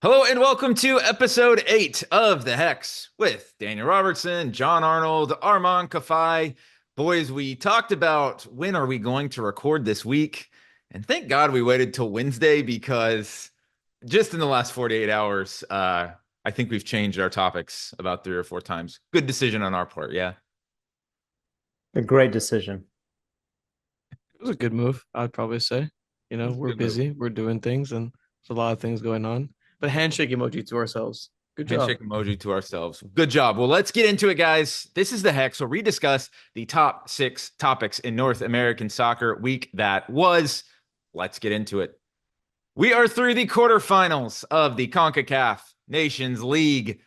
Hello and welcome to episode 8 of The Hex with Daniel Robertson, John Arnold, Armand Kafai. Boys, we talked about when are we going to record this week, and thank God we waited till Wednesday because just in the last 48 hours, I think we've changed our topics about 3 or 4 times. Good decision on our part, yeah. A great decision. It was a good move, I'd probably say. We're Good move. busy, we're doing things, and there's a lot of things going on. But handshake emoji to ourselves. Good job. Handshake emoji to ourselves. Good job. Well, let's get into it, guys. This is the Hex, where we discuss the top 6 topics in North American soccer week that was. Let's get into it. We are through the quarterfinals of the CONCACAF Nations League.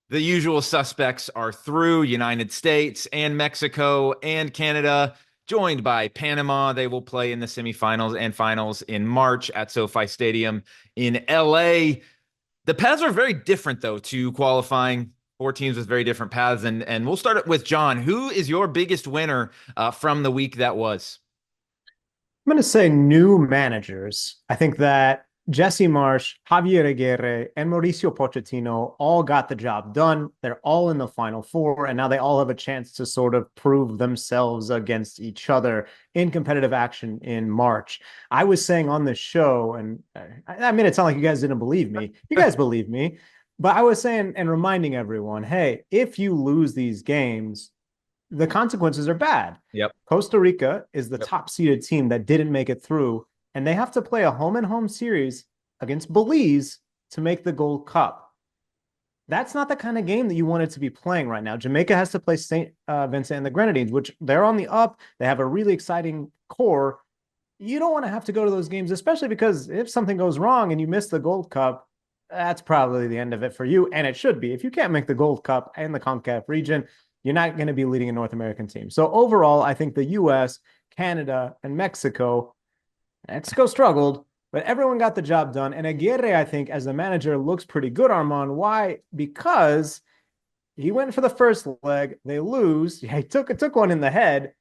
The usual suspects are through: United States and Mexico and Canada, joined by Panama. They will play in the semifinals and finals in March at SoFi Stadium in LA. The paths are very different, though, to qualifying. 4 teams with very different paths. And we'll start it with John. Who is your biggest winner from the week that was? I'm going to say new managers. I think that Jesse Marsch, Javier Aguirre, and Mauricio Pochettino all got the job done. They're all in the Final Four, and now they all have a chance to sort of prove themselves against each other in competitive action in March. I was saying on this show, and I mean, it's not like you guys didn't believe me. You guys believe me. But I was saying and reminding everyone, hey, if you lose these games, the consequences are bad. Yep. Costa Rica is the Yep. top seeded team that didn't make it through, and they have to play a home and home series against Belize to make the Gold Cup. That's not the kind of game that you wanted to be playing right now. Jamaica has to play St. Vincent and the Grenadines, which they're on the up. They have a really exciting core. You don't want to have to go to those games, especially because if something goes wrong and you miss the Gold Cup, that's probably the end of it for you. And it should be. If you can't make the Gold Cup and the CONCACAF region, you're not going to be leading a North American team. So overall, I think the US, Canada, and Mexico struggled, but everyone got the job done. And Aguirre, I think, as the manager, looks pretty good, Armand. Why? Because he went for the first leg, they lose. He took one in the head,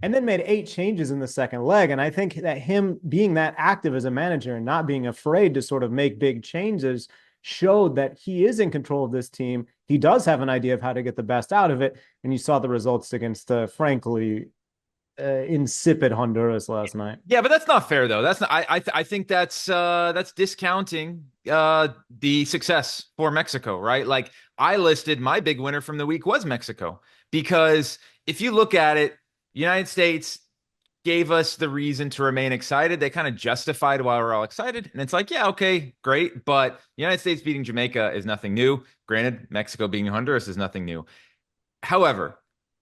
and then made 8 changes in the second leg. And I think that him being that active as a manager and not being afraid to sort of make big changes showed that he is in control of this team. He does have an idea of how to get the best out of it. And you saw the results against, frankly, insipid Honduras last night. Yeah, but that's not fair, though. That's not. I think that's discounting the success for Mexico, right? Like, I listed my big winner from the week was Mexico, because if you look at it, United States gave us the reason to remain excited. They kind of justified why we're all excited, and it's like, yeah, okay, great, but United States beating Jamaica is nothing new. Granted, Mexico beating Honduras is nothing new. However,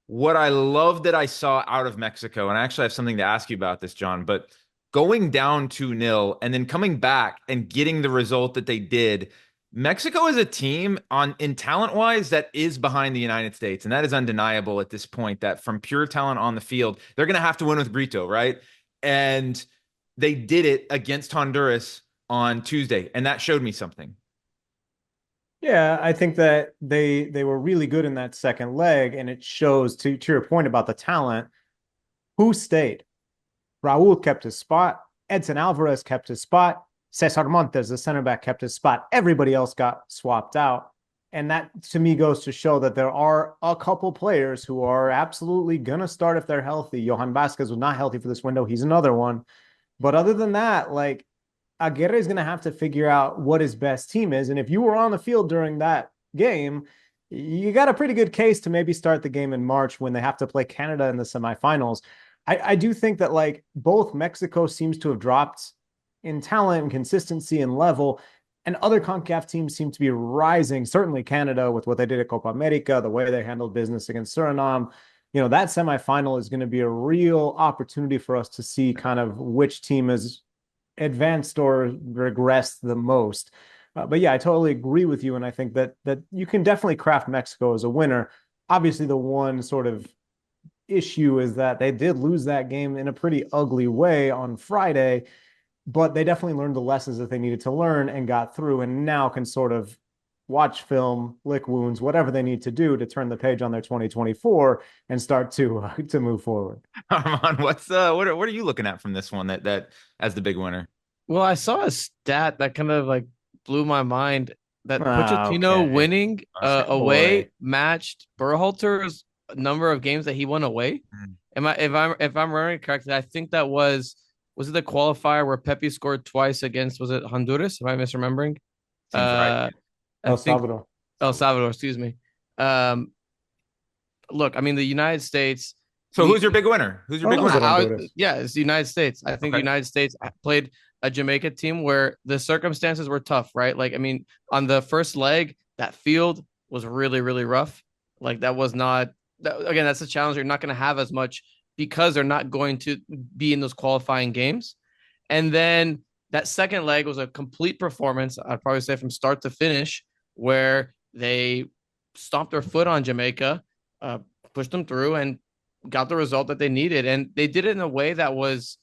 what I love that I saw out of Mexico, and I actually have something to ask you about this, John, but going down 2-0 and then coming back and getting the result that they did, Mexico is a team in talent wise that is behind the United States. And that is undeniable at this point, that from pure talent on the field, they're going to have to win with Brito, right? And they did it against Honduras on Tuesday. And that showed me something. Yeah, I think that they were really good in that second leg, and it shows to your point about the talent. Who stayed? Raul kept his spot. Edson Alvarez kept his spot. Cesar Montes, the center back, kept his spot. Everybody else got swapped out. And that, to me, goes to show that there are a couple players who are absolutely going to start if they're healthy. Johan Vasquez was not healthy for this window. He's another one. But other than that, like, Aguirre is going to have to figure out what his best team is. And if you were on the field during that game, you got a pretty good case to maybe start the game in March when they have to play Canada in the semifinals. I do think that, like, both Mexico seems to have dropped in talent and consistency and level, and other CONCACAF teams seem to be rising. Certainly Canada with what they did at Copa America, the way they handled business against Suriname. That semifinal is going to be a real opportunity for us to see kind of which team is advanced or regressed the most. But yeah, I totally agree with you, and I think that you can definitely craft Mexico as a winner. Obviously, the one sort of issue is that they did lose that game in a pretty ugly way on Friday, but they definitely learned the lessons that they needed to learn and got through, and now can sort of watch film, lick wounds, whatever they need to do to turn the page on their 2024 and start to move forward. Armand, what are you looking at from this one that as the big winner? Well, I saw a stat that kind of like blew my mind that Pochettino Okay. winning away Boy. matched Berhalter's number of games that he won away. Mm, If I'm remembering correctly, I think that was it the qualifier where Pepe scored twice against, was it Honduras? Am I misremembering? seems right. Uh, I El think Salvador. El Salvador, excuse me. Um, Look, I mean, the United States, So who's your we big winner? Who's your Oh, big was it winner? Honduras? yeah, it's the United States. I think the Okay. United States played a Jamaica team where the circumstances were tough, right? Like, I mean, on the first leg, that field was really, really rough. Like, that was not, again, that's a challenge you're not going to have as much because they're not going to be in those qualifying games. And then that second leg was a complete performance, I'd probably say from start to finish, where they stomped their foot on Jamaica, uh, pushed them through, and got the result that they needed. And they did it in a way that was,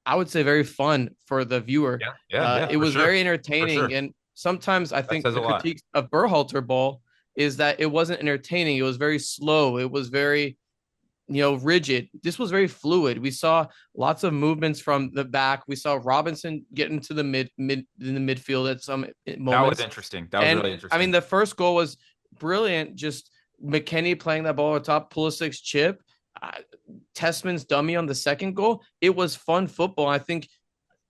I would say, very fun for the viewer. Yeah, yeah, yeah, It for was sure. very For entertaining. sure. And sometimes I That think says a the lot. critiques of Berhalter ball is that it wasn't entertaining. It was very slow. It was very, rigid. This was very fluid. We saw lots of movements from the back. We saw Robinson get into the mid in the midfield at some That was moments. interesting. That was And really I mean, interesting. the first goal was brilliant. Just McKennie playing that ball on top, Pulisic's chip, uh, Tessman's dummy on the second goal. It was fun football. I think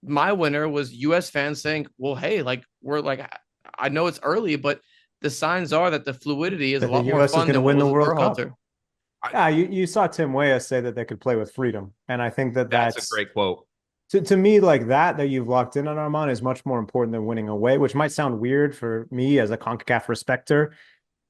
my winner was U.S. fans saying, "Well, hey, like we're like, I know it's early, but the signs are that the fluidity is a That the lot more U.S. is fun going to than what win the was with World Cup. Berhalter." Yeah, you saw Tim Weah say that they could play with freedom, and I think that That's a that's great quote. to me like that you've locked in on Armand is much more important than winning away, which might sound weird for me as a CONCACAF respecter.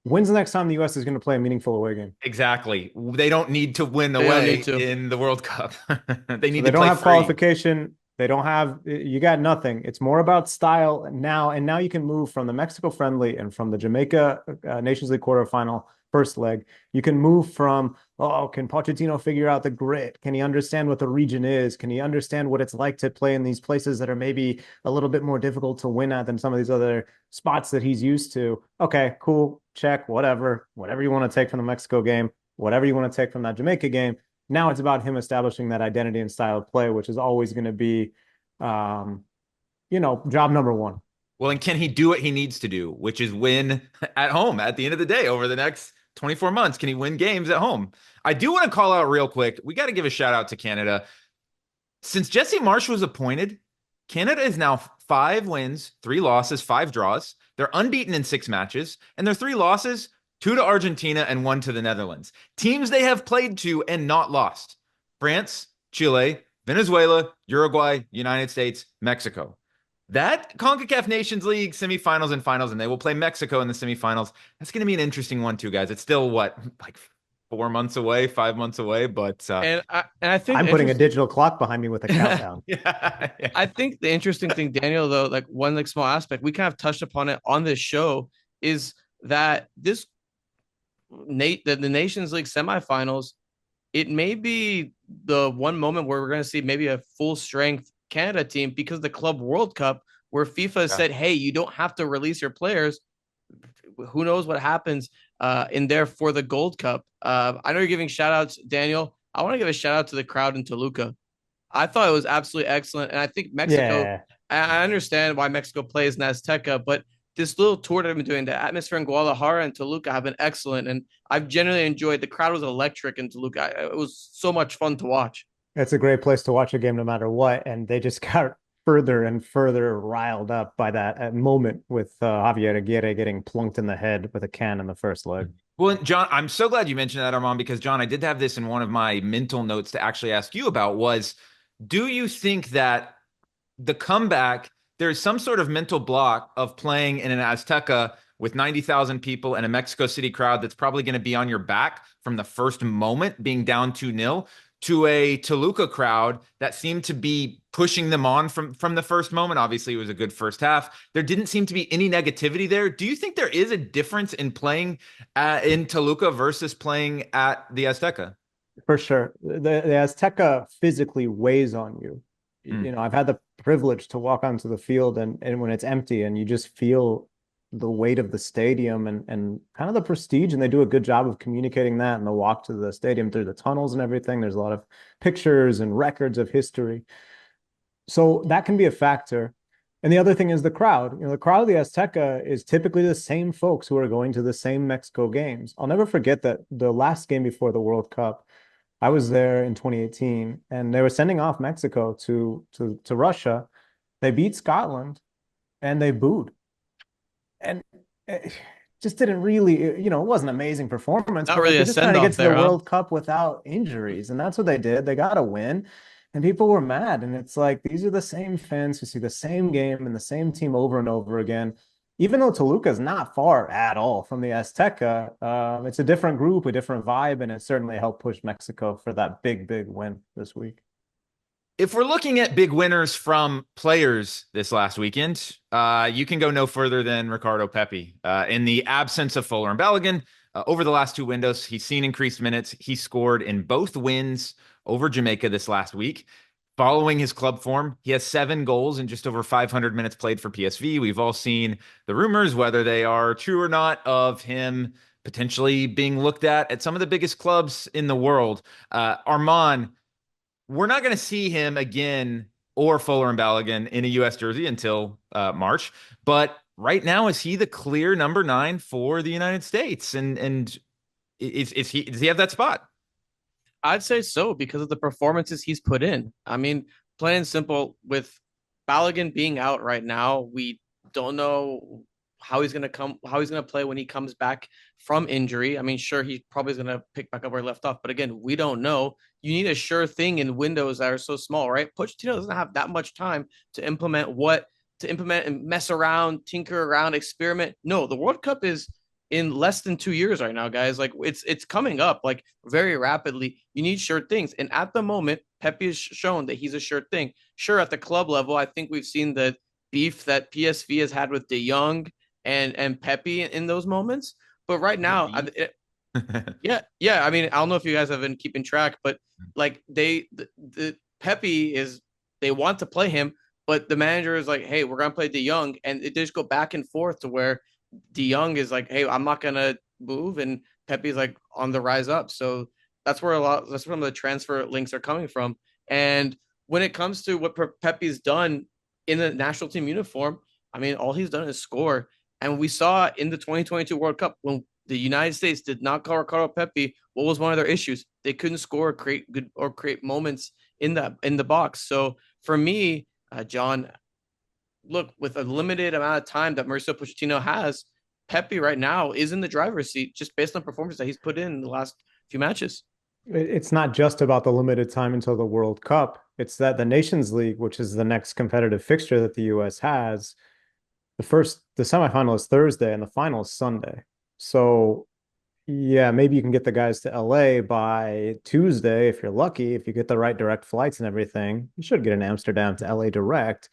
When's the next time the U.S. is going to play a meaningful away game? Exactly. They don't need to win They don't need away to. in the World Cup. They So need they to don't play have free. qualification. They don't have, you got nothing. It's more about style now. And now you can move from the Mexico friendly and from the Jamaica Nations League quarterfinal first leg. You can move from, oh, can Pochettino figure out the grit? Can he understand what the region is? Can he understand what it's like to play in these places that are maybe a little bit more difficult to win at than some of these other spots that he's used to? Okay, cool, check, whatever. Whatever you want to take from the Mexico game, whatever you want to take from that Jamaica game. Now it's about him establishing that identity and style of play, which is always going to be, um, job number one. Well, and can he do what he needs to do, which is win at home at the end of the day over the next 24 months? Can he win games at home? I do want to call out real quick. We got to give a shout out to Canada. Since Jesse Marsh was appointed, Canada is now 5 wins, 3 losses, 5 draws. They're unbeaten in 6 matches, and their 3 losses, 2 to Argentina and 1 to the Netherlands. Teams they have played to and not lost: France, Chile, Venezuela, Uruguay, United States, Mexico. That CONCACAF Nations League semifinals and finals, and they will play Mexico in the semifinals. That's going to be an interesting one too, guys. It's still what, like 4 months away, 5 months away, but And I think I'm the putting a interesting digital clock behind me with a countdown. yeah, yeah. I think the interesting thing, Daniel, though, like one like small aspect, we kind of touched upon it on this show, is that the Nations League semifinals, it may be the one moment where we're going to see maybe a full strength Canada team because the Club World Cup, where FIFA Yeah. said, hey, you don't have to release your players. Who knows what happens in there for the Gold Cup? I know you're giving shout outs, Daniel. I want to give a shout out to the crowd in Toluca. I thought it was absolutely excellent. And I think Mexico, Yeah, I understand why Mexico plays in Azteca, but this little tour that I've been doing, the atmosphere in Guadalajara and Toluca have been excellent. And I've genuinely enjoyed. The crowd was electric in Toluca. It was so much fun to watch. it's a great place to watch a game no matter what. And they just got further and further riled up by that moment with Javier Aguirre getting plunked in the head with a can in the first leg. Well, John, I'm so glad you mentioned that, Armand, because John, I did have this in one of my mental notes to actually ask you about was, do you think that the comeback, there's some sort of mental block of playing in an Azteca with 90,000 people and a Mexico City crowd that's probably going to be on your back from the first moment, being down 2-0, to a Toluca crowd that seemed to be pushing them on from the first moment? Obviously, it was a good first half. There didn't seem to be any negativity there. Do you think there is a difference in playing in Toluca versus playing at the Azteca? For sure. The Azteca physically weighs on you. Mm. I've had the privilege to walk onto the field and when it's empty and you just feel the weight of the stadium and kind of the prestige, and they do a good job of communicating that in the walk to the stadium through the tunnels and everything. There's a lot of pictures and records of history. So that can be a factor. And the other thing is the crowd. The crowd of the Azteca is typically the same folks who are going to the same Mexico games. I'll never forget that the last game before the World Cup, I was there in 2018, and they were sending off Mexico to Russia. They beat Scotland, and they booed, and it just didn't really, it wasn't an amazing performance, Not but like really they're a just trying send to get off to the there, huh? World Cup without injuries, and that's what they did. They got a win, and people were mad. And it's like these are the same fans who see the same game and the same team over and over again. Even though Toluca is not far at all from the Azteca, it's a different group, a different vibe, and it certainly helped push Mexico for that big, big win this week. If we're looking at big winners from players this last weekend, you can go no further than Ricardo Pepi. In the absence of Fuller and Balogun, over the last two windows, he's seen increased minutes. He scored in both wins over Jamaica this last week. Following his club form, he has 7 goals in just over 500 minutes played for PSV. We've all seen the rumors, whether they are true or not, of him potentially being looked at some of the biggest clubs in the world. Armand, we're not going to see him again or Fuller and Balogun in a U.S. jersey until March. But right now, is he the clear number 9 for the United States? And is he does he have that spot? I'd say so because of the performances he's put in. I mean, plain and simple, with Balogun being out right now, we don't know how he's gonna play when he comes back from injury. I mean, sure, he probably is gonna pick back up where he left off, but again, we don't know. You need a sure thing in windows that are so small, right? Pochettino doesn't have that much time to implement and mess around, tinker around, experiment. No, the World Cup is in less than 2 years right now, guys. Like it's coming up like very rapidly. You need sure things. And at the moment, Pepe has shown that he's a sure thing. Sure, at the club level, I think we've seen the beef that PSV has had with De Jong and Pepe in those moments. But right now, yeah. I mean, I don't know if you guys have been keeping track, but like the Pepe is they want to play him, but the manager is like, hey, we're gonna play De Jong, and it just go back and forth to where De Jong is like, hey, I'm not gonna move, and Pepe's like on the rise up. So that's where that's where some of the transfer links are coming from. And when it comes to what Pepe's done in the national team uniform, I mean, all he's done is score. And we saw in the 2022 World Cup when the United States did not call Ricardo Pepi, what was one of their issues? They couldn't score, create good or create moments in the box. So for me, John, look, with a limited amount of time that Mauricio Pochettino has, Pepe right now is in the driver's seat just based on performance that he's put in the last few matches. It's not just about the limited time until the World Cup. It's that the Nations League, which is the next competitive fixture that the U.S. has, the semifinal is Thursday and the final is Sunday. So yeah, maybe you can get the guys to LA by Tuesday if you're lucky, if you get the right direct flights and everything. You should get an Amsterdam to LA direct.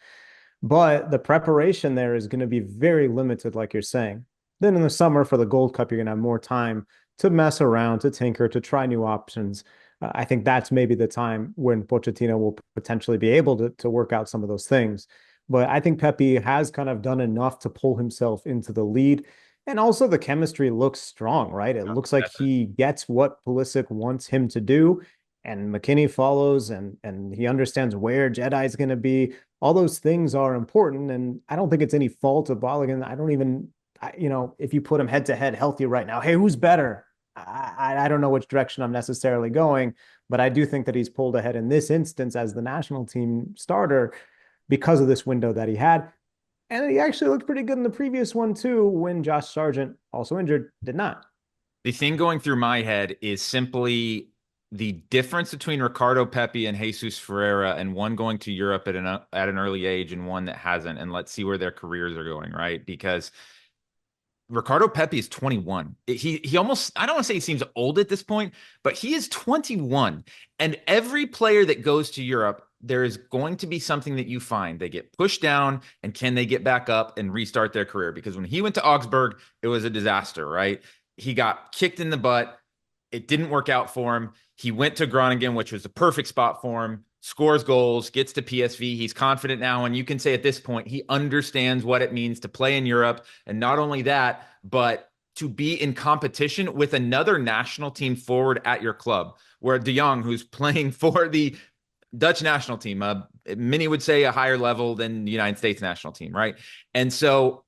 But the preparation there is going to be very limited, like you're saying. Then in the summer for the Gold Cup, you're going to have more time to mess around, to tinker, to try new options. I think that's maybe the time when Pochettino will potentially be able to work out some of those things. But I think Pepe has kind of done enough to pull himself into the lead. And also the chemistry looks strong, right? It looks like he gets what Pulisic wants him to do. And McKinney follows and he understands where Jedi is going to be. All those things are important. And I don't think it's any fault of Balogun. I don't even, if you put him head to head healthy right now, hey, who's better? I don't know which direction I'm necessarily going, but I do think that he's pulled ahead in this instance as the national team starter because of this window that he had. And he actually looked pretty good in the previous one, too, when Josh Sargent, also injured, did not. The thing going through my head is simply the difference between Ricardo Pepi and Jesus Ferreira, and one going to Europe at an early age and one that hasn't. And let's see where their careers are going, right? Because Ricardo Pepi is 21. He almost, I don't want to say he seems old at this point, but he is 21. And every player that goes to Europe, there is going to be something that you find. They get pushed down, and can they get back up and restart their career? Because when he went to Augsburg, it was a disaster, right? He got kicked in the butt. It didn't work out for him. He went to Groningen, which was the perfect spot for him, scores goals, gets to PSV. He's confident now. And you can say at this point, he understands what it means to play in Europe. And not only that, but to be in competition with another national team forward at your club, where De Jong, who's playing for the Dutch national team, many would say a higher level than the United States national team, right? And so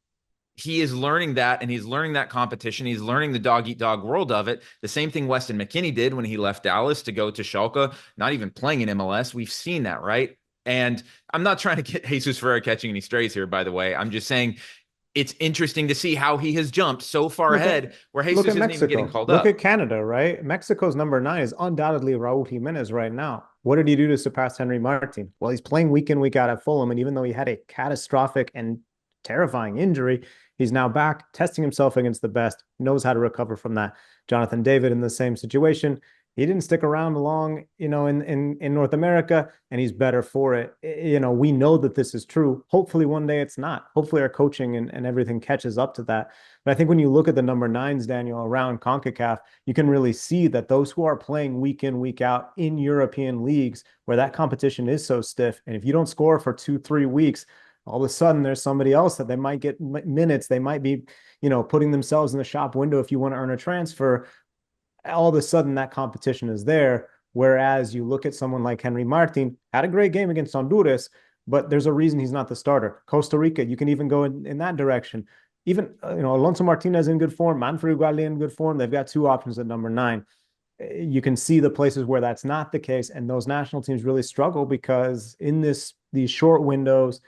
he is learning that, and he's learning that competition. He's learning the dog eat dog world of it. The same thing Weston McKennie did when he left Dallas to go to Schalke, not even playing in MLS. We've seen that, right? And I'm not trying to get Jesus Ferreira catching any strays here, by the way. I'm just saying it's interesting to see how he has jumped so far ahead where Jesus isn't even getting called Look up. at Canada, right? Mexico's number 9 is undoubtedly Raul Jimenez right now. What did he do to surpass Henry Martin? Well, he's playing week in, week out at Fulham. And even though he had a catastrophic and terrifying injury, he's now back testing himself against the best, knows how to recover from that. Jonathan David in the same situation. He didn't stick around long, in North America, and he's better for it. We know that this is true. Hopefully one day it's not. Hopefully our coaching and everything catches up to that. But I think when you look at the number 9s, Daniel, around CONCACAF, you can really see that those who are playing week in, week out in European leagues where that competition is so stiff, and if you don't score for 2-3 weeks, all of a sudden there's somebody else that they might get minutes. They might be, putting themselves in the shop window if you want to earn a transfer. All of a sudden that competition is there. Whereas you look at someone like Henry Martin, had a great game against Honduras, but there's a reason he's not the starter. Costa Rica, you can even go in that direction. Even, Alonso Martinez in good form, Manfred Ugalde in good form. They've got 2 options at number 9. You can see the places where that's not the case. And those national teams really struggle because in these short windows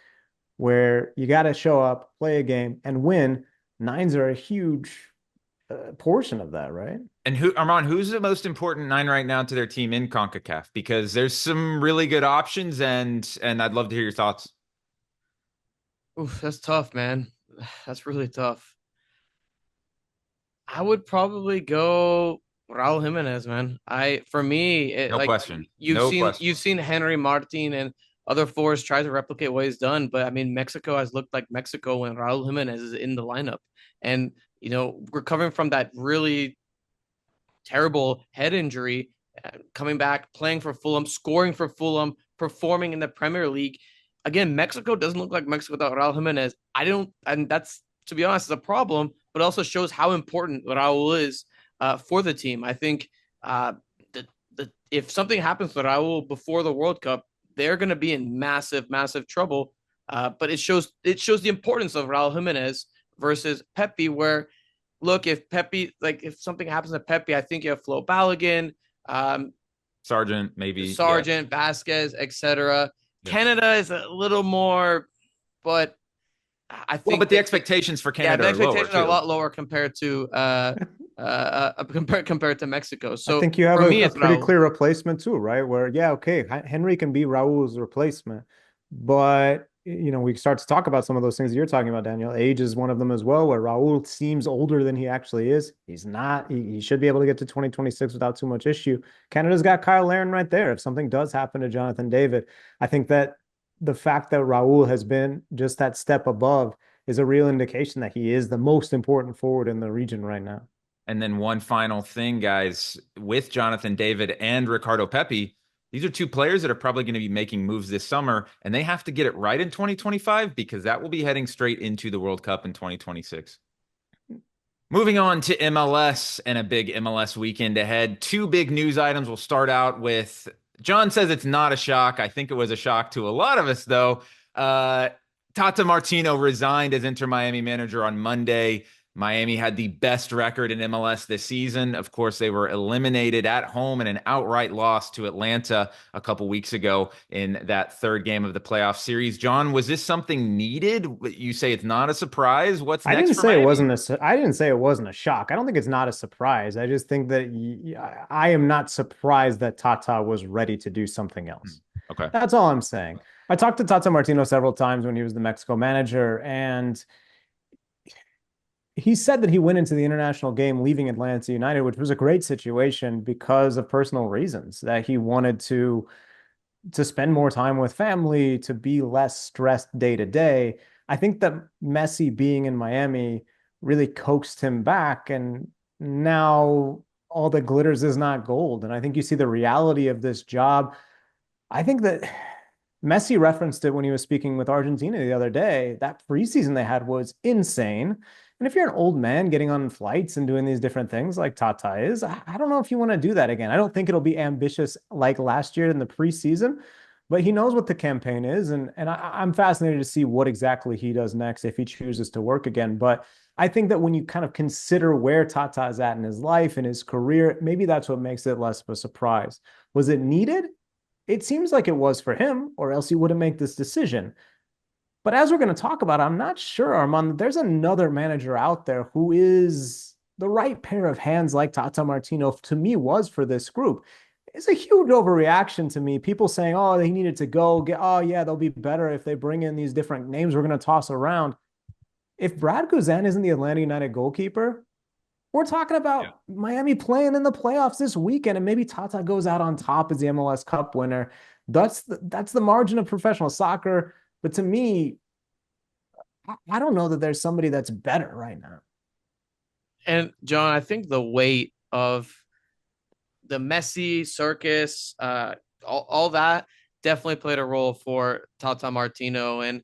where you got to show up, play a game, and win, 9s are a huge portion of that, right? And Armand, who's the most important 9 right now to their team in CONCACAF? Because there's some really good options, and I'd love to hear your thoughts. Oof, that's tough, man. That's really tough. I would probably go Raul Jimenez, man. For me, No question. You've seen Henry Martin and other forwards try to replicate what he's done, but I mean, Mexico has looked like Mexico when Raul Jimenez is in the lineup, and recovering from that really terrible head injury, coming back, playing for Fulham, scoring for Fulham, performing in the Premier League. Again, Mexico doesn't look like Mexico without Raul Jimenez. And that's, to be honest, is a problem, but also shows how important Raul is for the team. I think if something happens to Raul before the World Cup, they're going to be in massive, massive trouble. But it shows the importance of Raul Jimenez versus Pepi, where look, if something happens to Pepi, I think you have Flo Balogun, Sargent, maybe Sargent, yeah. Vasquez, etc. Yeah. Canada is a little more, but I think. But the expectations for Canada the expectations are a lot lower compared to compared to Mexico. So I think you have a pretty clear replacement too, right? Where Henry can be Raul's replacement, but we start to talk about some of those things that you're talking about, Daniel. Age is one of them as well, where Raul seems older than he actually is. He's not. He should be able to get to 2026 without too much issue. Canada's got Kyle Larin right there. If something does happen to Jonathan David, I think that the fact that Raul has been just that step above is a real indication that he is the most important forward in the region right now. And then one final thing, guys, with Jonathan David and Ricardo Pepi, these are 2 players that are probably going to be making moves this summer, and they have to get it right in 2025 because that will be heading straight into the World Cup in 2026. Moving on to MLS and a big MLS weekend ahead. 2 big news items. We'll start out with, John says it's not a shock. I think it was a shock to a lot of us, though. Tata Martino resigned as Inter Miami manager on Monday. Miami had the best record in MLS this season. Of course, they were eliminated at home in an outright loss to Atlanta a couple weeks ago in that 3rd game of the playoff series. John, was this something needed? You say it's not a surprise. What's next? I didn't say it wasn't a shock. I don't think it's not a surprise. I just think that I am not surprised that Tata was ready to do something else. Okay. That's all I'm saying. I talked to Tata Martino several times when he was the Mexico manager, and he said that he went into the international game leaving Atlanta United, which was a great situation because of personal reasons, that he wanted to spend more time with family, to be less stressed day to day. I think that Messi being in Miami really coaxed him back, and now all that glitters is not gold. And I think you see the reality of this job. I think that Messi referenced it when he was speaking with Argentina the other day. That preseason they had was insane. And if you're an old man getting on flights and doing these different things like Tata is, I don't know if you want to do that again. I don't think it'll be ambitious like last year in the preseason, but he knows what the campaign is. And I'm fascinated to see what exactly he does next if he chooses to work again. But I think that when you kind of consider where Tata is at in his life and his career, maybe that's what makes it less of a surprise. Was it needed? It seems like it was for him, or else he wouldn't make this decision. But as we're going to talk about, I'm not sure, Armand, there's another manager out there who is the right pair of hands like Tata Martino, to me, was for this group. It's a huge overreaction to me. People saying, oh, he needed to go. Oh, yeah, they'll be better if they bring in these different names we're going to toss around. If Brad Guzan isn't the Atlanta United goalkeeper, we're talking about Miami playing in the playoffs this weekend, and maybe Tata goes out on top as the MLS Cup winner. That's the margin of professional soccer. But to me, I don't know that there's somebody that's better right now. And John, I think the weight of the Messi circus, all that definitely played a role for Tata Martino. And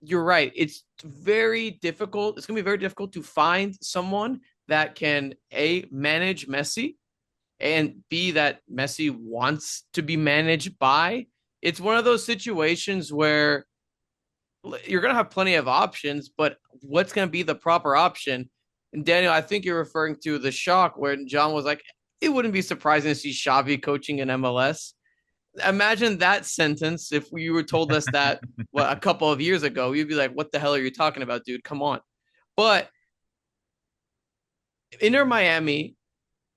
you're right. It's very difficult. It's going to be very difficult to find someone that can manage Messi, and B, that Messi wants to be managed by. It's one of those situations where you're going to have plenty of options, but what's going to be the proper option? And Daniel, I think you're referring to the shock when John was like, it wouldn't be surprising to see Xavi coaching in MLS. Imagine that sentence if you were told us that a couple of years ago. You'd be like, what the hell are you talking about, dude? Come on. But Inter Miami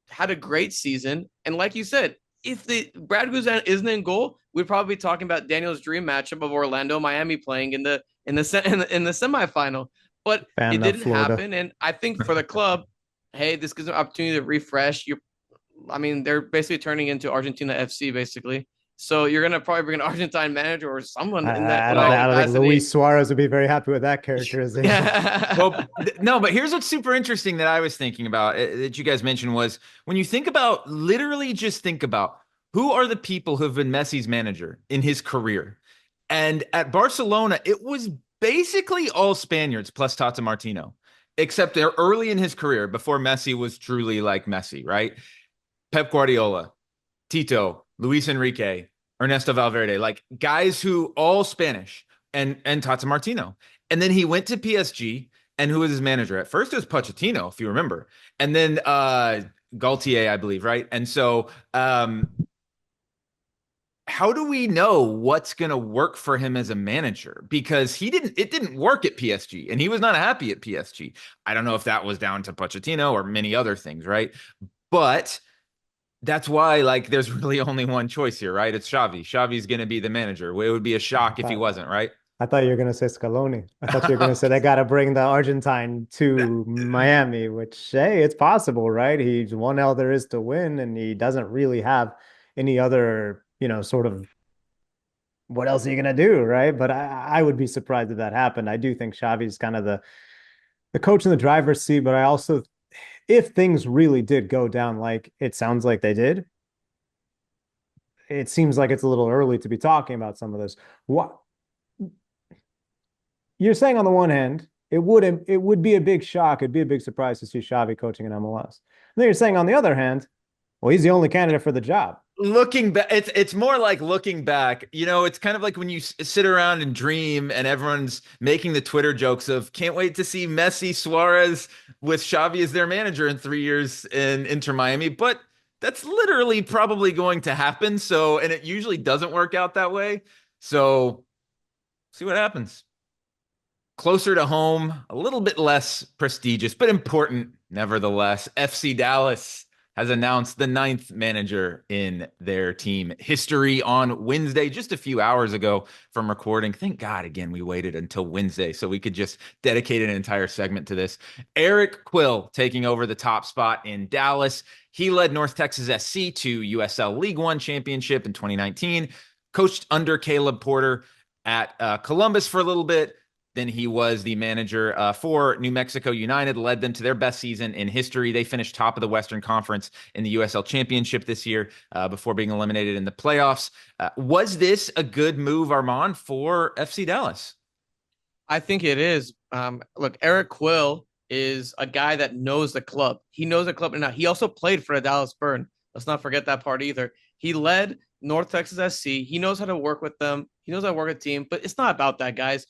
had a great season. And like you said, if the Brad Guzan isn't in goal, we'd probably be talking about Daniel's dream matchup of Orlando Miami playing in the semifinal. But it didn't happen. And I think for the club, hey, this gives an opportunity to refresh. They're basically turning into Argentina FC, basically. So you're gonna probably bring an Argentine manager or someone in that. I don't think Luis Suarez would be very happy with that characterization. Well, no, but here's what's super interesting that I was thinking about that you guys mentioned was when you think about, literally just think about who are the people who have been Messi's manager in his career. And at Barcelona, it was basically all Spaniards plus Tata Martino, except they're early in his career before Messi was truly like Messi, right? Pep Guardiola, Tito, Luis Enrique, Ernesto Valverde, like guys who all Spanish, and Tata Martino. And then he went to PSG, and who was his manager? At first it was Pochettino, if you remember. And then Galtier, I believe, right? And so how do we know what's going to work for him as a manager? Because it didn't work at PSG, and he was not happy at PSG. I don't know if that was down to Pochettino or many other things, right? But that's why, like, there's really only one choice here, right? It's Xavi. Xavi's going to be the manager. It would be a shock if he wasn't, right? I thought you were going to say Scaloni. I thought you were going to say they got to bring the Argentine to Miami, which, hey, it's possible, right? He's won all there is to win, and he doesn't really have any other, sort of, what else are you going to do, right? But I would be surprised if that happened. I do think Xavi's kind of the coach in the driver's seat, but I also, if things really did go down like it sounds like they did, it seems like it's a little early to be talking about some of this. What you're saying on the one hand, it would be a big shock. It'd be a big surprise to see Xavi coaching in MLS. And then you're saying on the other hand, well, he's the only candidate for the job. Looking back, it's more like looking back. It's kind of like when you sit around and dream, and everyone's making the Twitter jokes of can't wait to see Messi, Suarez with Xavi as their manager in 3 years in Inter Miami. But that's literally probably going to happen. So, and it usually doesn't work out that way. So, see what happens. Closer to home, a little bit less prestigious, but important nevertheless. FC Dallas has announced the 9th manager in their team history on Wednesday, just a few hours ago from recording. Thank God, again, we waited until Wednesday so we could just dedicate an entire segment to this. Eric Quill taking over the top spot in Dallas. He led North Texas SC to USL League One championship in 2019, coached under Caleb Porter at Columbus for a little bit. Then he was the manager for New Mexico United, led them to their best season in history. They finished top of the Western Conference in the USL Championship this year before being eliminated in the playoffs. Was this a good move, Armand, for FC Dallas? I think it is. Look, Eric Quill is a guy that knows the club. He knows the club. And he also played for the Dallas Burn. Let's not forget that part either. He led North Texas SC. He knows how to work with them. He knows how to work a team, but it's not about that, guys.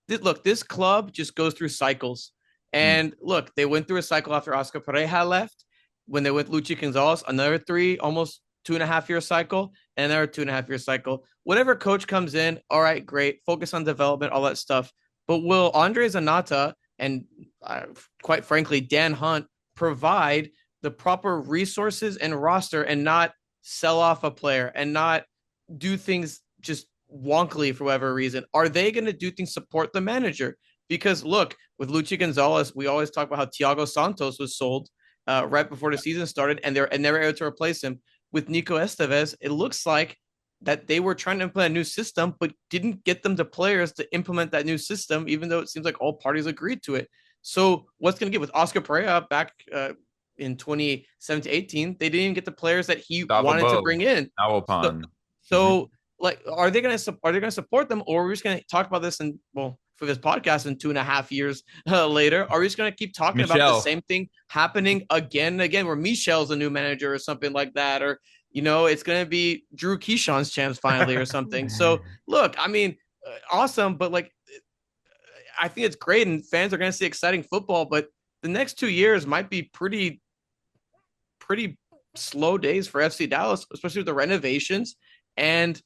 Look, this club just goes through cycles. And look, they went through a cycle after Oscar Pareja left. When they went Luchi Gonzalez, another almost 2.5 year cycle, and another 2.5 year cycle. Whatever coach comes in, all right, great. Focus on development, all that stuff. But will Andre Zanata and quite frankly, Dan Hunt provide the proper resources and roster and not sell off a player and not do things just wonkily for whatever reason? Are they going to do things support the manager? Because look, with Luchi Gonzalez, we always talk about how Thiago Santos was sold right before the season started, and they're never able to replace him. With Nico Estevez, it looks like that they were trying to implement a new system, but didn't get them to players to implement that new system, even though it seems like all parties agreed to it. So what's going to get with Oscar Pereira back in 2017-18? They didn't even get the players that he wanted to bring in. So like, are they going to support them, or are we just going to talk about this and for this podcast in 2.5 years later? Are we just going to keep talking about the same thing happening again and again, where Michel's a new manager or something like that, or it's going to be Drew Keyshawn's chance finally or something? So look, I mean, awesome, but like, I think it's great, and fans are going to see exciting football, but the next 2 years might be pretty slow days for FC Dallas, especially with the renovations and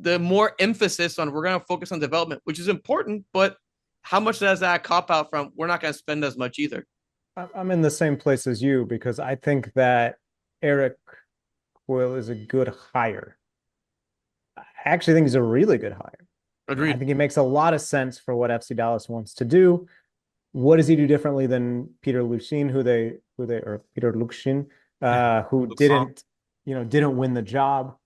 the more emphasis on we're going to focus on development, which is important, but how much does that cop out from we're not going to spend as much either? I'm in the same place as you, because I think that Eric Quill is a good hire. I actually think he's a really good hire. Agreed. I think he makes a lot of sense for what FC Dallas wants to do. What does he do differently than Peter Luchin, who didn't win the job?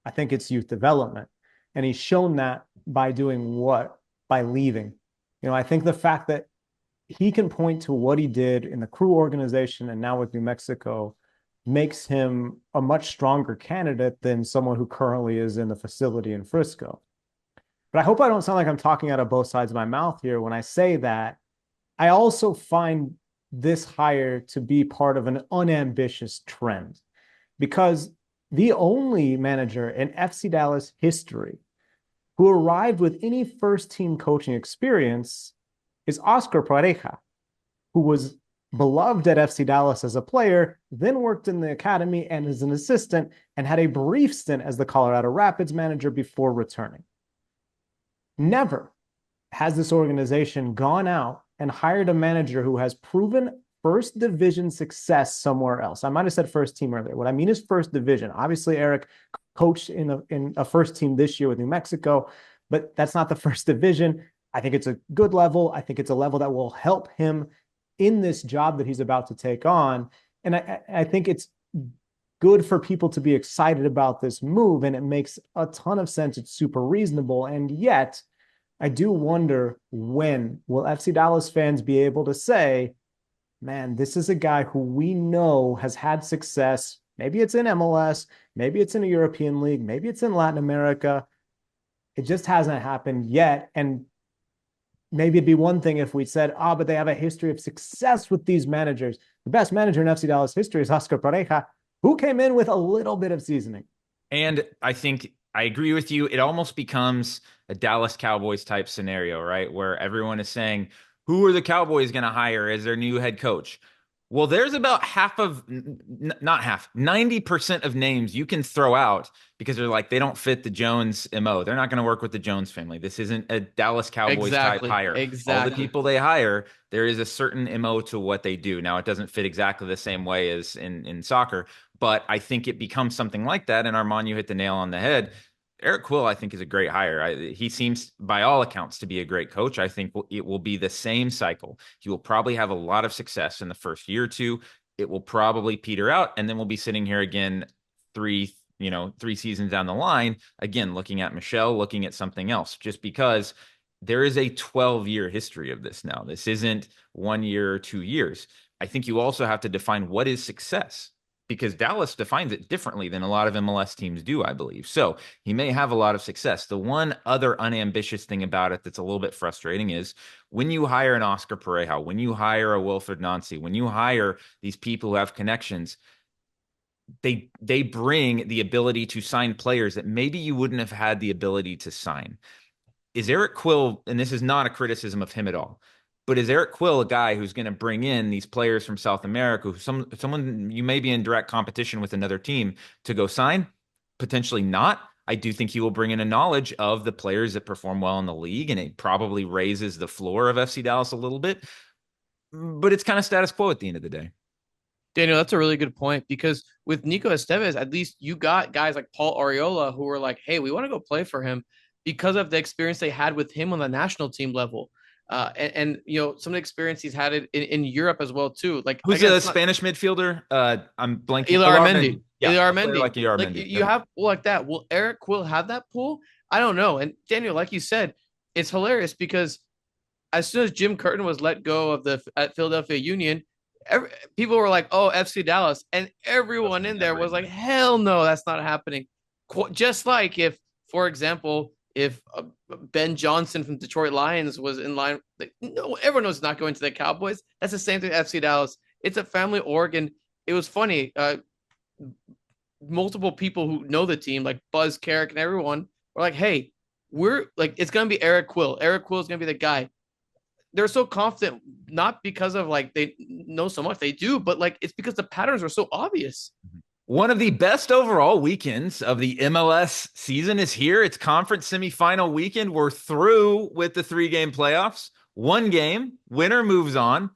I think it's youth development. And he's shown that by doing what? By leaving. I think the fact that he can point to what he did in the Crew organization and now with New Mexico makes him a much stronger candidate than someone who currently is in the facility in Frisco. But I hope I don't sound like I'm talking out of both sides of my mouth here when I say that. I also find this hire to be part of an unambitious trend, because the only manager in FC Dallas history who arrived with any first-team coaching experience is Oscar Pareja, who was beloved at FC Dallas as a player, then worked in the academy and as an assistant, and had a brief stint as the Colorado Rapids manager before returning. Never has this organization gone out and hired a manager who has proven first division success somewhere else. I might have said first team earlier. What I mean is first division. Obviously, Eric coached in a first team this year with New Mexico, but that's not the first division. I think it's a good level. I think it's a level that will help him in this job that he's about to take on. And I think it's good for people to be excited about this move, and it makes a ton of sense. It's super reasonable. And yet, I do wonder, when will FC Dallas fans be able to say, man, this is a guy who we know has had success. Maybe it's in MLS, maybe it's in a European league, maybe it's in Latin America. It just hasn't happened yet. And maybe it'd be one thing if we said, but they have a history of success with these managers. The best manager in FC Dallas history is Oscar Pareja, who came in with a little bit of seasoning. And I think I agree with you. It almost becomes a Dallas Cowboys type scenario, right? Where everyone is saying, who are the Cowboys going to hire as their new head coach? Well, there's about 90% of names you can throw out because they're like, they don't fit the Jones MO. They're not going to work with the Jones family. This isn't a Dallas Cowboys type hire. All the people they hire, there is a certain MO to what they do. Now, it doesn't fit exactly the same way as in soccer, but I think it becomes something like that. And Armand, you hit the nail on the head. Eric Quill, I think, is a great hire. He seems, by all accounts, to be a great coach. I think it will be the same cycle. He will probably have a lot of success in the first year or two. It will probably peter out, and then we'll be sitting here again three seasons down the line, again, looking at Michel, looking at something else, just because there is a 12-year history of this now. This isn't 1 year or 2 years. I think you also have to define what is success, because Dallas defines it differently than a lot of MLS teams do, I believe. So he may have a lot of success. The one other unambitious thing about it that's a little bit frustrating is when you hire an Oscar Pareja, when you hire a Wilfred Nancy, when you hire these people who have connections, they bring the ability to sign players that maybe you wouldn't have had the ability to sign. Is Eric Quill, and this is not a criticism of him at all, but is Eric Quill a guy who's going to bring in these players from South America, someone you may be in direct competition with another team to go sign? Potentially not. I do think he will bring in a knowledge of the players that perform well in the league, and it probably raises the floor of FC Dallas a little bit. But it's kind of status quo at the end of the day. Daniel, that's a really good point because with Nico Estevez, at least you got guys like Paul Arriola who were like, hey, we want to go play for him because of the experience they had with him on the national team level. And you know, some of the experience he's had in Europe as well, too. Like, who's the Spanish midfielder? I'm blanking. Ilar Mendy. Yeah, Ilar Mendy. like Ilar like Mendy. you have like that. Will Eric Quill have that pool? I don't know. And Daniel, like you said, it's hilarious because as soon as Jim Curtin was let go of the at Philadelphia Union, people were like, "Oh, FC Dallas," and everyone in there was like, "Hell no, that's not happening." Just like if, for example, if Ben Johnson from Detroit Lions was in line, like, no, everyone knows not going to the Cowboys. That's the same thing. FC Dallas. It's a family org, and it was funny. Multiple people who know the team, like Buzz Carrick and everyone, were like, "Hey, we're like, it's gonna be Eric Quill. Eric Quill is gonna be the guy." They're so confident, not because of like they know so much, they do, but like it's because the patterns are so obvious. One of the best overall weekends of the MLS season is here. It's conference semifinal weekend. We're through with the 3-game playoffs. One game, winner moves on.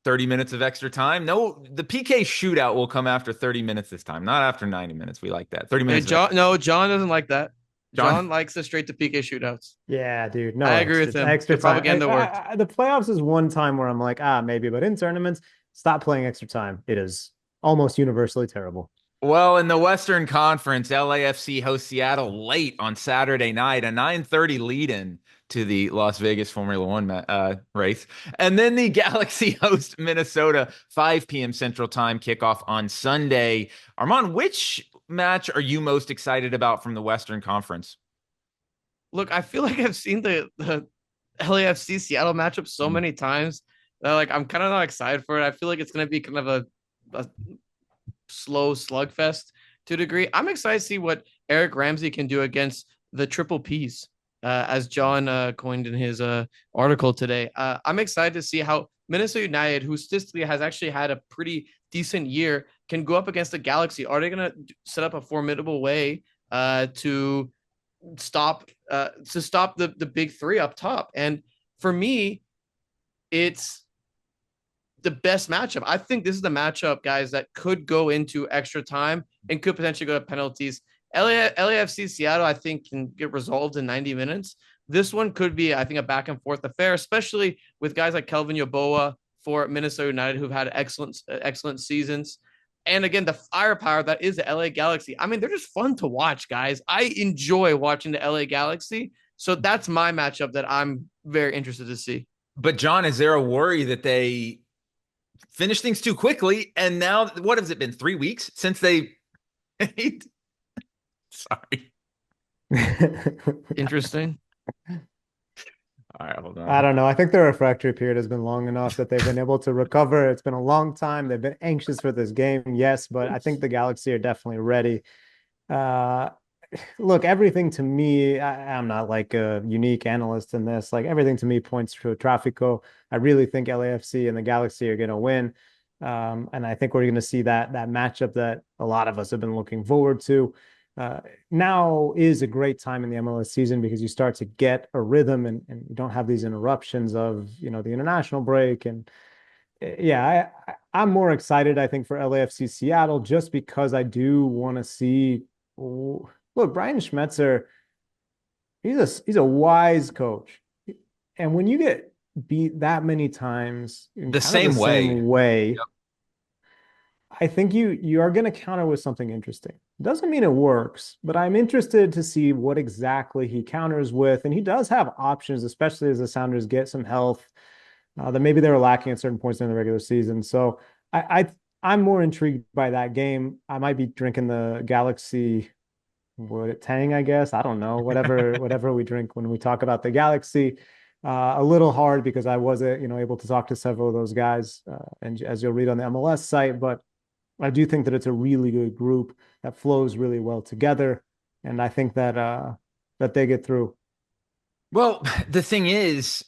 30 minutes of extra time. No, the PK shootout will come after 30 minutes this time, not after 90 minutes. We like that. 30 minutes. John doesn't like that. John likes the straight to PK shootouts. Yeah, dude. No, I agree with him. Extra time. Propaganda worked. The playoffs is one time where I'm like, maybe, but in tournaments, stop playing extra time. It is almost universally terrible. Well, in the Western Conference, LAFC hosts Seattle late on Saturday night, a 9:30 lead-in to the Las Vegas Formula One race. And then the Galaxy host Minnesota, 5 p.m. Central Time kickoff on Sunday. Armand, which match are you most excited about from the Western Conference? Look, I feel like I've seen the LAFC Seattle matchup so many times that like I'm kind of not excited for it. I feel like it's going to be kind of a slow slugfest to a degree. I'm excited to see what Eric Ramsey can do against the Triple Ps, as John coined in his article today. I'm excited to see how Minnesota United, who statistically has actually had a pretty decent year, can go up against the Galaxy. Are they going to set up a formidable way to stop the big three up top? And for me, it's the best matchup. I think this is the matchup, guys, that could go into extra time and could potentially go to penalties. LAFC Seattle, I think, can get resolved in 90 minutes. This one could be, I think, a back and forth affair, especially with guys like Kelvin Yeboah for Minnesota United, who've had excellent seasons. And again, the firepower that is the LA Galaxy. I mean, they're just fun to watch, guys. I enjoy watching the LA Galaxy. So that's my matchup that I'm very interested to see. But John, is there a worry that they finish things too quickly? And now, what has it been, 3 weeks since they Sorry. Interesting. All right, hold on. I don't know. I think the refractory period has been long enough that they've been able to recover. It's been a long time. They've been anxious for this game, yes, but I think the Galaxy are definitely ready. Look, everything to me, I'm not like a unique analyst in this. Like everything to me points to Trafico. I really think LAFC and the Galaxy are going to win. And I think we're going to see that matchup that a lot of us have been looking forward to. Now is a great time in the MLS season because you start to get a rhythm and you don't have these interruptions of, the international break. And yeah, I'm more excited, I think, for LAFC Seattle just because I do want to see. Look, Brian Schmetzer, he's a wise coach. And when you get beat that many times the same way, yep. I think you are going to counter with something interesting. Doesn't mean it works, but I'm interested to see what exactly he counters with. And he does have options, especially as the Sounders get some health that maybe they were lacking at certain points in the regular season. So I'm more intrigued by that game. I might be drinking the Galaxy Tang, I guess. I don't know. Whatever we drink when we talk about the Galaxy. A little hard because I wasn't, able to talk to several of those guys, and as you'll read on the MLS site, but I do think that it's a really good group that flows really well together, and I think that that they get through. Well, the thing is,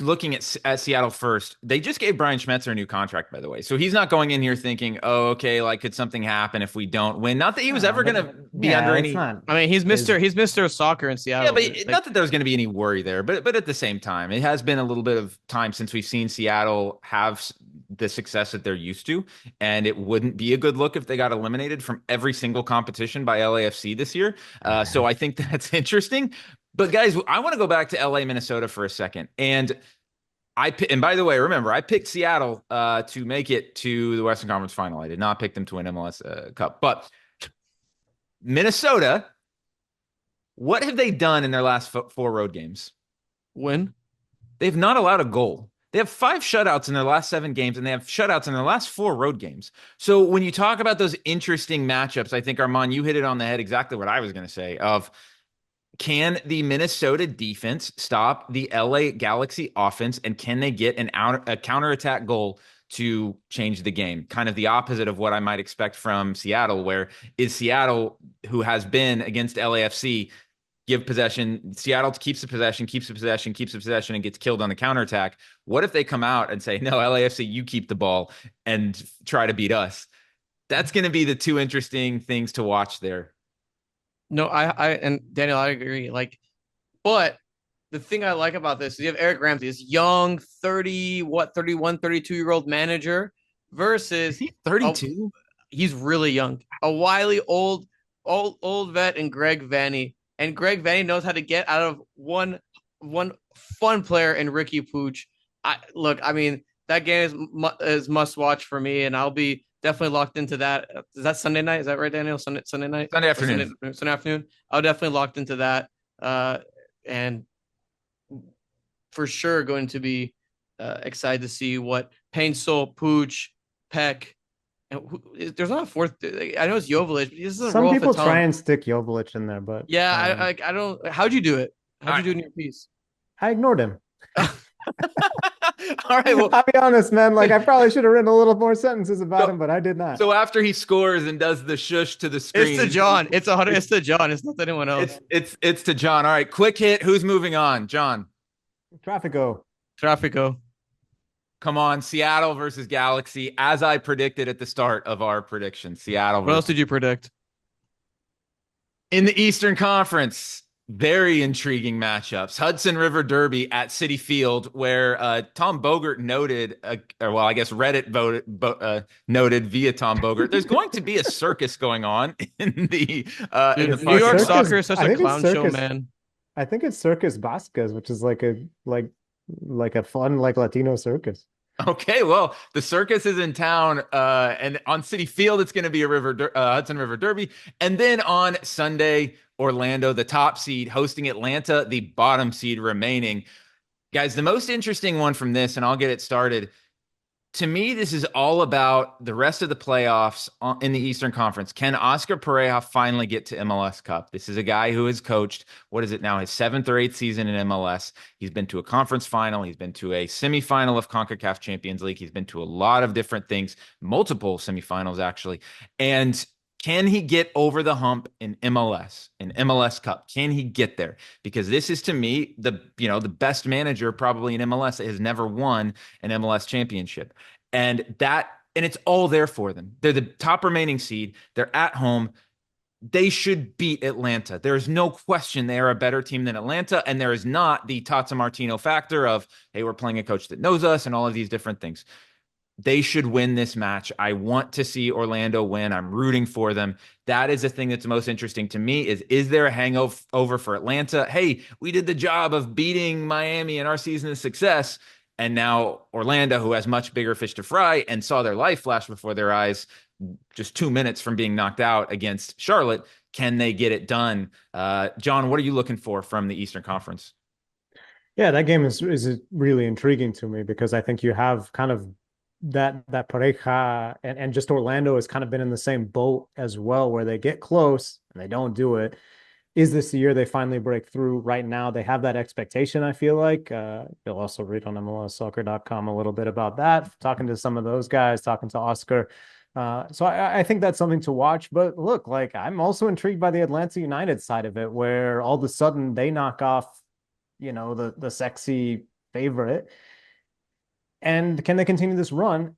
looking at Seattle first, they just gave Brian Schmetzer a new contract, by the way. So he's not going in here thinking, oh, okay, like could something happen if we don't win? Not that he was ever going to be under It's any. not. I mean, he's Mr. Soccer in Yeah, Seattle. but Dude. Like, not that there's going to be any worry there. But at the same time, it has been a little bit of time since we've seen Seattle have the success that they're used to, and it wouldn't be a good look if they got eliminated from every single competition by LAFC this year. So I think that's interesting. But guys, I want to go back to LA, Minnesota for a second, and and by the way, remember, I picked Seattle to make it to the Western Conference Final. I did not pick them to win MLS Cup. But Minnesota, what have they done in their last four road games? win. They've not allowed a goal. They have 5 shutouts in their last 7 games, and they have shutouts in their last 4 road games. So when you talk about those interesting matchups, I think, Armand, you hit it on the head exactly what I was going to say of – can the Minnesota defense stop the LA Galaxy offense, and can they get a counterattack goal to change the game? Kind of the opposite of what I might expect from Seattle, where is Seattle, who has been against LAFC, give possession. Seattle keeps the possession, and gets killed on the counterattack. What if they come out and say, no, LAFC, you keep the ball and try to beat us? That's going to be the 2 interesting things to watch there. No, and Daniel, I agree. Like, but the thing I like about this is you have Eric Ramsey, this young 31, 32-year-old manager versus is he 32? He's really young. A wily old vet in Greg Vanney. And Greg Vanney knows how to get out of one fun player in Ricky Pooch. I mean, that game is must watch for me, and I'll be definitely locked into that. Is that Sunday night? Is that right, Daniel? Sunday night? Sunday afternoon. Sunday afternoon. I'll definitely locked into that. And for sure going to be excited to see what Painsul, Pooch, Peck, and there's not a fourth. I know it's Joveljic, but he doesn't Some roll people off the tongue. try and stick Joveljic in there, but yeah, I don't. How'd you do it? How'd you do in your piece? I ignored him. All right. Well, I'll be honest, man. Like I probably should have written a little more sentences about him, but I did not. So after he scores and does the shush to the screen, it's to John. It's to John. It's not to anyone else. It's to John. All right, quick hit. Who's moving on? John. Traffico. Come on, Seattle versus Galaxy, as I predicted at the start of our prediction. Seattle. What else did you predict? In the Eastern Conference, very intriguing matchups. Hudson River Derby at Citi Field, where Tom Bogert noted, I guess Reddit noted via Tom Bogert, there's going to be a circus going on in the New York soccer is such a clown show, man. I think it's Circus Vasquez, which is like a fun Latino circus. Okay, well, the circus is in town, and on Citi Field, it's going to be a Hudson River Derby. And then on Sunday, Orlando, the top seed, hosting Atlanta, the bottom seed remaining. Guys, the most interesting one from this, and I'll get it started. To me, this is all about the rest of the playoffs in the Eastern Conference. Can Oscar Pereja finally get to MLS Cup? This is a guy who has coached, what is it now, his 7th or 8th season in MLS. He's been to a conference final. He's been to a semifinal of CONCACAF Champions League. He's been to a lot of different things, multiple semifinals, actually. And can he get over the hump in MLS Cup? Can he get there? Because this is, to me, the best manager probably in MLS that has never won an MLS championship. And it's all there for them. They're the top remaining seed. They're at home. They should beat Atlanta. There is no question they are a better team than Atlanta. And there is not the Tata Martino factor of, hey, we're playing a coach that knows us and all of these different things. They should win this match. I want to see Orlando win. I'm rooting for them. That is the thing that's most interesting to me is there a hangover for Atlanta? Hey, we did the job of beating Miami in our season of success. And now Orlando, who has much bigger fish to fry and saw their life flash before their eyes just 2 minutes from being knocked out against Charlotte, can they get it done? John, what are you looking for from the Eastern Conference? Yeah, that game is really intriguing to me because I think you have kind of that Pareja and just Orlando has kind of been in the same boat as well, where they get close and they don't do it. Is this the year they finally break through? Right now, they have that expectation, I feel like. You'll also read on MLSsoccer.com a little bit about that, talking to some of those guys, talking to Oscar. So I think that's something to watch. But look, like I'm also intrigued by the Atlanta United side of it, where all of a sudden they knock off, the sexy favorite. And can they continue this run?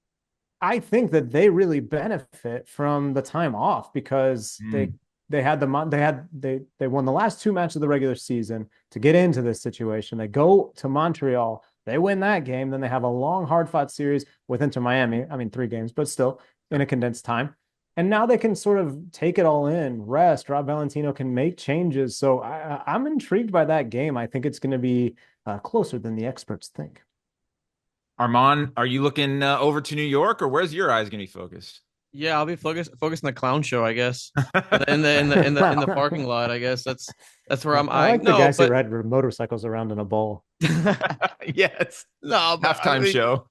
I think that they really benefit from the time off because Mm. they won the last two matches of the regular season to get into this situation. They go to Montreal, they win that game, then they have a long, hard fought series with Inter Miami. I mean, 3 games, but still in a condensed time. And now they can sort of take it all in, rest. Rob Valentino can make changes. So I'm intrigued by that game. I think it's going to be closer than the experts think. Armand, are you looking over to New York, or where's your eyes going to be focused? Yeah, I'll be focused on the clown show, I guess. In the parking lot, I guess that's where I'm I eyeing. like the No, guys who but ride motorcycles around in a bowl. Yes. no, but Halftime show.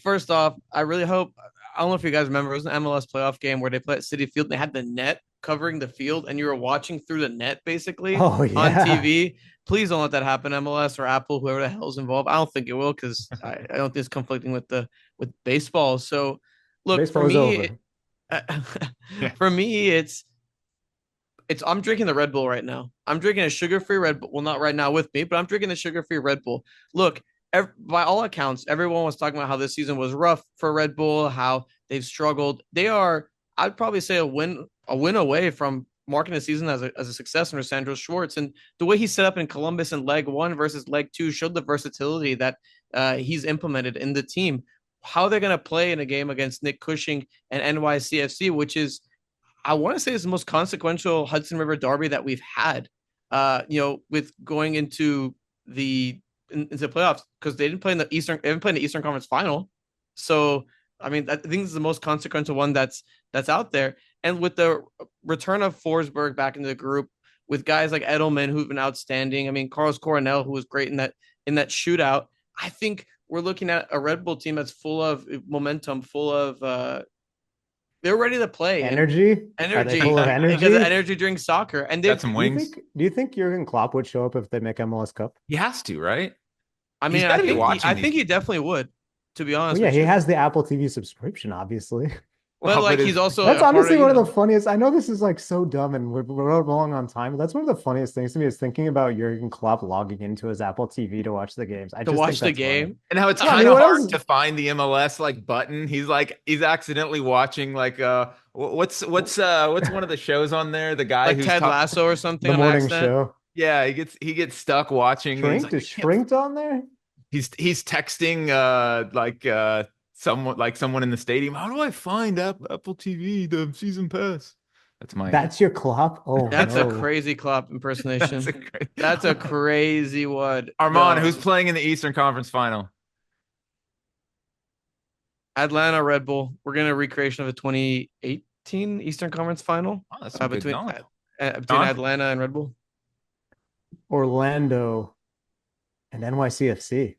First off, I really hope. I don't know if you guys remember, it was an MLS playoff game where they played at City Field and they had the net covering the field, and you were watching through the net basically Oh on yeah. TV. Please don't let that happen, MLS or Apple, whoever the hell's involved. I don't think it will because I don't think it's conflicting with baseball. So, look for Baseball is me, over. Yeah. for me, it's I'm drinking the Red Bull right now. I'm drinking a sugar-free Red Bull. Well, not right now with me, but I'm drinking the sugar-free Red Bull. Look, by all accounts, everyone was talking about how this season was rough for Red Bull, how they've struggled. They are, I'd probably say, a win away from marking the season as a success under Sandro Schwartz. And the way he set up in Columbus in leg one versus leg two showed the versatility that he's implemented in the team. How they're going to play in a game against Nick Cushing and NYCFC, which is, I want to say, it's the most consequential Hudson River derby that we've had. With going into the playoffs because they didn't play in the Eastern, they haven't played in the Eastern Conference Final. So I mean, I think this is the most consequential one that's out there. And with the return of Forsberg back into the group, with guys like Edelman who've been outstanding. I mean, Carlos Coronel, who was great in that shootout. I think we're looking at a Red Bull team that's full of momentum, full of they're ready to play and Energy? Are they energy full of because of energy? energy during soccer. And Got they've, some Do you wings. think do you think Jurgen Klopp would show up if they make MLS Cup? He has to, right? I He's mean, got I to be think he, watching I these. think he definitely would, to be Well, honest yeah, with he you. has the Apple TV subscription, obviously. But Well, but like, is he's also That's a part honestly of, one of the funniest. I know this is like so dumb and we're long on time, but that's one of the funniest things to me is thinking about Jurgen Klopp logging into his Apple TV to watch the games. I to just think watch the that's funny. game. and how it's Yeah, I kind mean, of what hard else? to find the MLS like button. He's accidentally watching like what's one of the shows on there? The guy Like who's Ted talking. Lasso or something The on morning accident. show. Yeah, he gets stuck watching, and he's Shrinked like, is I can't. Shrinked on there? He's texting someone in the stadium. How do I find Apple TV the season pass? That's my That's your Klopp? Oh That's a no. crazy Klopp that's a impersonation. great That's a crazy one. Armand, who's No, playing in the Eastern Conference Final? Atlanta Red Bull. We're getting a recreation of the 2018 Eastern Conference Final Oh, that's some good between knowledge. between John? Atlanta and Red Bull. Orlando and NYCFC.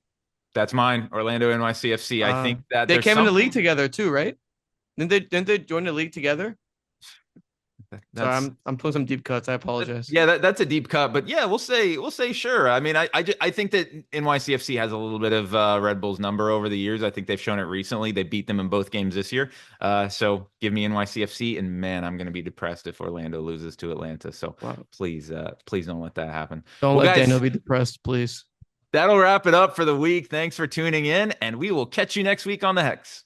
That's mine. Orlando NYCFC. I Uh, think that they there's came in the league something together too, right? Didn't they join the league together? Sorry, that's I'm pulling some deep cuts. I apologize. yeah, that's a deep cut, but yeah, we'll say sure. I mean, I think that NYCFC has a little bit of Red Bull's number over the years. I think they've shown it recently. They beat them in both games this year. So give me NYCFC, and man, I'm going to be depressed if Orlando loses to Atlanta. So Wow. please don't let that happen. Don't Well, let guys, Daniel be depressed, please. that'll wrap it up for the week. Thanks for tuning in, and we will catch you next week on the Hex.